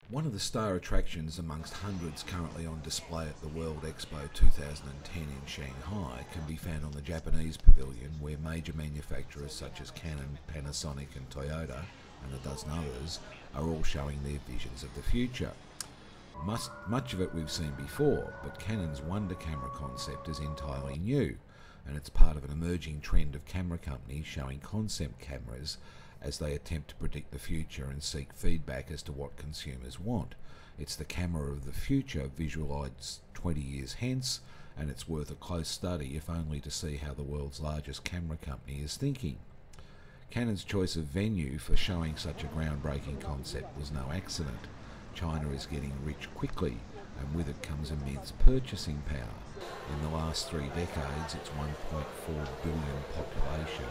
One of the star attractions amongst hundreds currently on display at the World Expo 2010 in Shanghai can be found on the Japanese pavilion, where major manufacturers such as Canon, Panasonic and Toyota, and a dozen others, are all showing their visions of the future. Much of it we've seen before, but Canon's Wonder camera concept is entirely new, and it's part of an emerging trend of camera companies showing concept cameras as they attempt to predict the future and seek feedback as to what consumers want. It's the camera of the future visualised 20 years hence, and it's worth a close study if only to see how the world's largest camera company is thinking. Canon's choice of venue for showing such a groundbreaking concept was no accident. China is getting rich quickly, and with it comes immense purchasing power. In the last 3 decades, its 1.4 billion population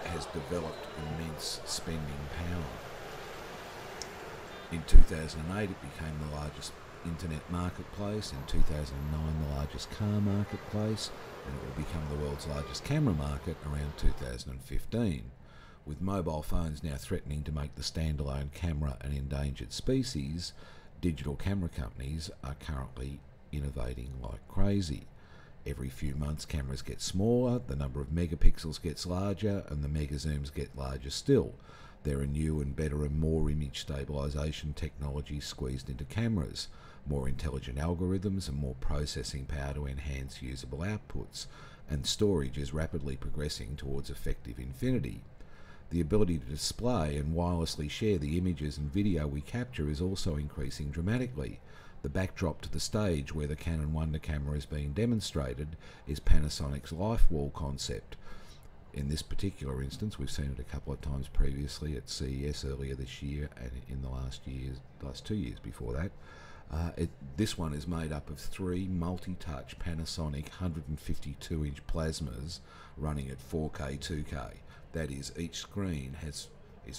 has developed immense spending power. In 2008 it became the largest internet marketplace, in 2009 the largest car marketplace, and it will become the world's largest camera market around 2015. With mobile phones now threatening to make the standalone camera an endangered species, digital camera companies are currently innovating like crazy. Every few months cameras get smaller, the number of megapixels gets larger, and the mega zooms get larger still. There are new and better and more image stabilization technologies squeezed into cameras, more intelligent algorithms and more processing power to enhance usable outputs, and storage is rapidly progressing towards effective infinity. The ability to display and wirelessly share the images and video we capture is also increasing dramatically. The backdrop to the stage where the Canon Wonder camera is being demonstrated is Panasonic's LifeWall concept. In this particular instance, we've seen it a couple of times previously at CES earlier this year and in the last 2 years before that. This one is made up of 3 multi-touch Panasonic 152-inch plasmas running at 4K 2K. That is, each screen is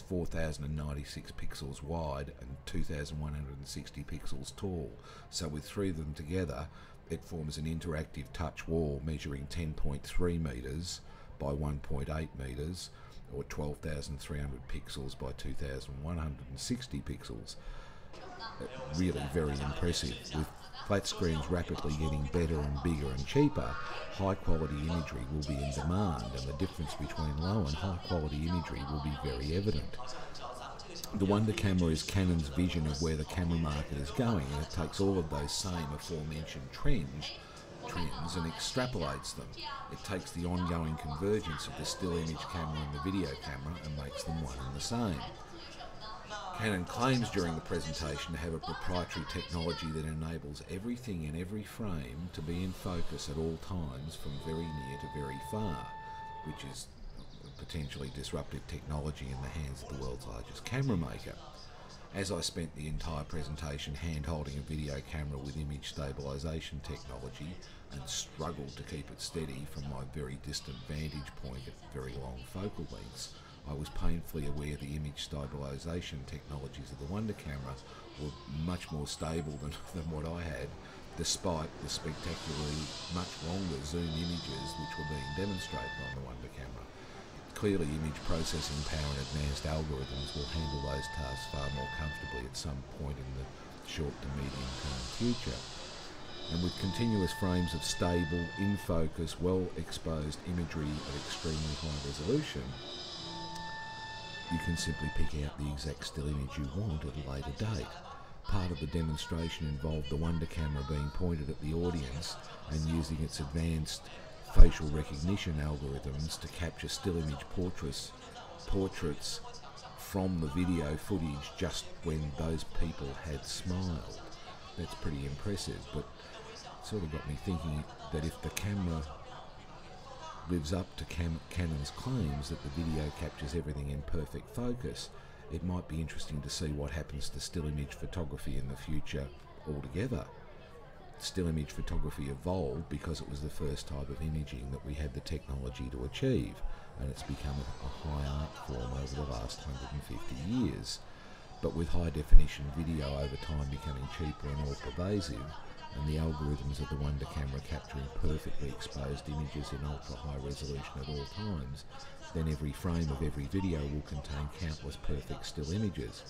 4,096 pixels wide and 2,160 pixels tall. So with 3 of them together, it forms an interactive touch wall measuring 10.3 metres by 1.8 metres, or 12,300 pixels by 2,160 pixels. Really very impressive. With flat screens rapidly getting better and bigger and cheaper, high quality imagery will be in demand, and the difference between low and high quality imagery will be very evident. The Wonder camera is Canon's vision of where the camera market is going, and it takes all of those same aforementioned trends and extrapolates them. It takes the ongoing convergence of the still image camera and the video camera and makes them one and the same. Canon claims during the presentation to have a proprietary technology that enables everything in every frame to be in focus at all times from very near to very far, which is potentially disruptive technology in the hands of the world's largest camera maker. As I spent the entire presentation hand-holding a video camera with image stabilization technology and struggled to keep it steady from my very distant vantage point at very long focal lengths, I was painfully aware the image stabilization technologies of the Wonder camera were much more stable than what I had, despite the spectacularly much longer zoom images which were being demonstrated on the Wonder camera. Clearly, image processing power and advanced algorithms will handle those tasks far more comfortably at some point in the short to medium term future. And with continuous frames of stable, in-focus, well-exposed imagery of extremely high resolution, you can simply pick out the exact still image you want at a later date. Part of the demonstration involved the Wonder camera being pointed at the audience and using its advanced facial recognition algorithms to capture still image portraits from the video footage just when those people had smiled. That's pretty impressive, but it sort of got me thinking that if the camera lives up to Canon's claims that the video captures everything in perfect focus, it might be interesting to see what happens to still image photography in the future altogether. Still image photography evolved because it was the first type of imaging that we had the technology to achieve, and it's become a high art form over the last 150 years. But with high definition video over time becoming cheaper and more pervasive, and the algorithms of the Wonder camera capturing perfectly exposed images in ultra high resolution at all times, then every frame of every video will contain countless perfect still images.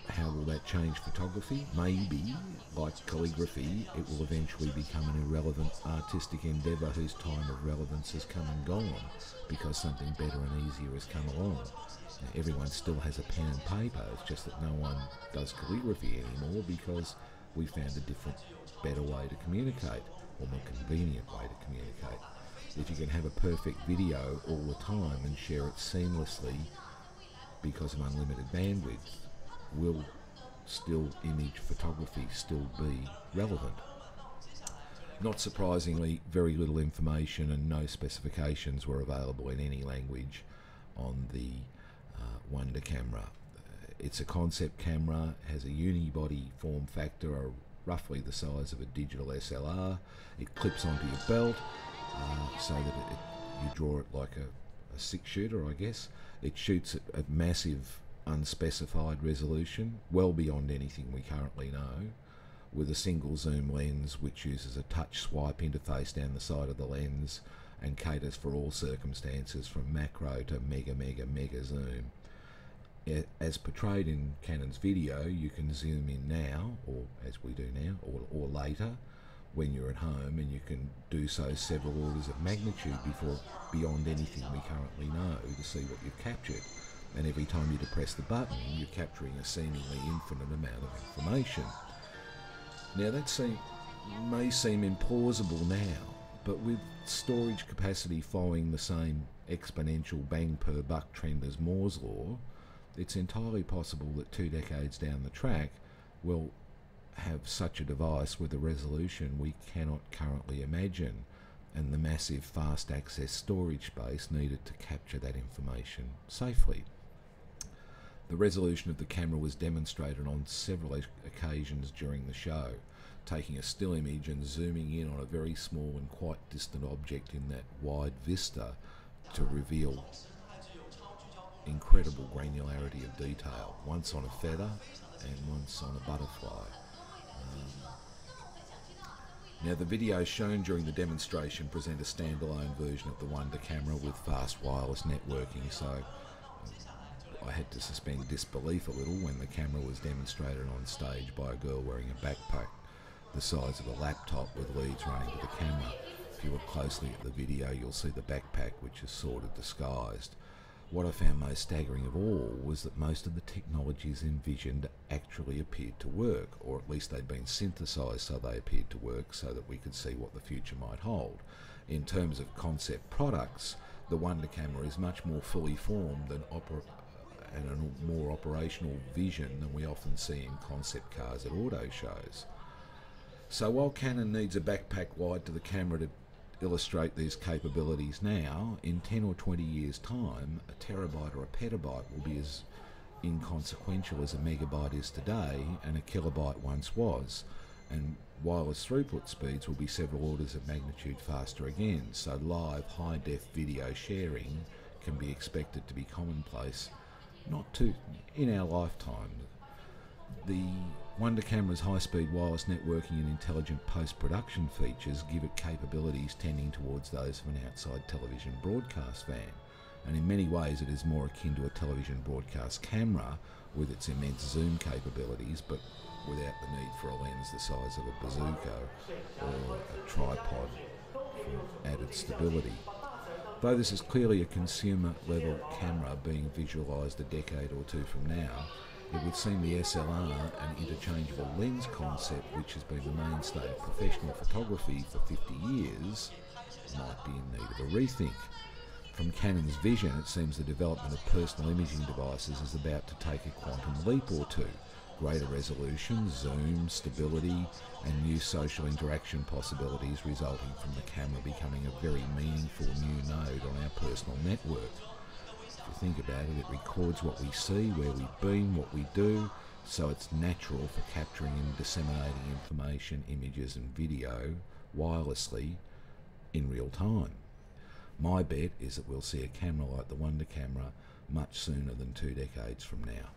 how will that change photography? Maybe, like calligraphy, it will eventually become an irrelevant artistic endeavour whose time of relevance has come and gone because something better and easier has come along. Now, everyone still has a pen and paper, it's just that no one does calligraphy anymore because we found a different, better way to communicate, or more convenient way to communicate. If you can have a perfect video all the time and share it seamlessly because of unlimited bandwidth, will still image photography still be relevant? Not surprisingly, very little information and no specifications were available in any language on the Wonder camera. It's a concept camera, has a unibody form factor, roughly the size of a digital SLR. It clips onto your belt so that you draw it like a six-shooter, I guess. It shoots at a massive unspecified resolution, well beyond anything we currently know, with a single zoom lens which uses a touch swipe interface down the side of the lens and caters for all circumstances from macro to mega zoom. As portrayed in Canon's video, you can zoom in now, or as we do now, or later when you're at home, and you can do so several orders of magnitude beyond anything we currently know to see what you've captured. And every time you depress the button, you're capturing a seemingly infinite amount of information. Now that may seem implausible now, but with storage capacity following the same exponential bang per buck trend as Moore's law, it's entirely possible that 2 decades down the track we'll have such a device with a resolution we cannot currently imagine, and the massive fast access storage space needed to capture that information safely. The resolution of the camera was demonstrated on several occasions during the show, taking a still image and zooming in on a very small and quite distant object in that wide vista to reveal incredible granularity of detail, once on a feather and once on a butterfly. Now the videos shown during the demonstration present a standalone version of the Wonder camera with fast wireless networking, so I had to suspend disbelief a little when the camera was demonstrated on stage by a girl wearing a backpack the size of a laptop with leads running to the camera. If you look closely at the video, you'll see the backpack, which is sort of disguised. What I found most staggering of all was that most of the technologies envisioned actually appeared to work, or at least they'd been synthesised so they appeared to work so that we could see what the future might hold. In terms of concept products, the Wonder camera is much more fully formed and a more operational vision than we often see in concept cars at auto shows. So while Canon needs a backpack wide to the camera to illustrate these capabilities now, in 10 or 20 years' time, a terabyte or a petabyte will be as inconsequential as a megabyte is today and a kilobyte once was, and wireless throughput speeds will be several orders of magnitude faster again, so live high-def video sharing can be expected to be commonplace in our lifetime. The Wonder camera's high-speed wireless networking and intelligent post-production features give it capabilities tending towards those of an outside television broadcast fan, and in many ways it is more akin to a television broadcast camera with its immense zoom capabilities, but without the need for a lens the size of a bazooka or a tripod for added stability. Though this is clearly a consumer-level camera being visualised a decade or two from now, it would seem the SLR and interchangeable lens concept, which has been the mainstay of professional photography for 50 years, might be in need of a rethink. From Canon's vision, it seems the development of personal imaging devices is about to take a quantum leap or two. Greater resolution, zoom, stability, and new social interaction possibilities resulting from the camera becoming a very meaningful new node on our personal network. If you think about it, it records what we see, where we've been, what we do, so it's natural for capturing and disseminating information, images and video wirelessly in real time. My bet is that we'll see a camera like the Wonder camera much sooner than 2 decades from now.